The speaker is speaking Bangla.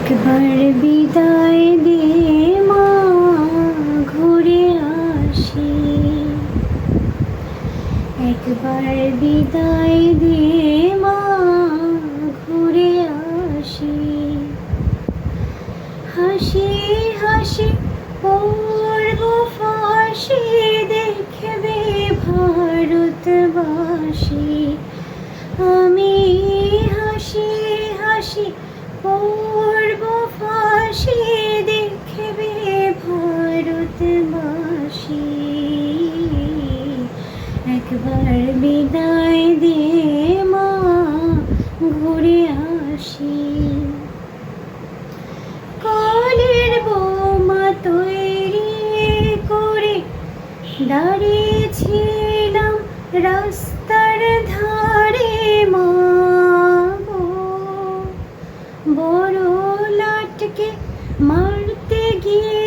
একবার বিদায় দে মা, ঘুরে আসি। একবার বিদায় দে মা, ঘুরে আসি। হাসি হাসি পড়ব ফাঁসি, দেখবে ভারতবাসী। আমি হাসি হাসি পড়ব ফাঁসি, দেখবে ভারতবাসী। একবার বিদায় দে মা, ঘুরে আসি। কলের বোমা তৈরি করে দাঁড়িয়েছিলাম রাস্তার ধারে মা গো। বড় লাটকে মারতে গিয়ে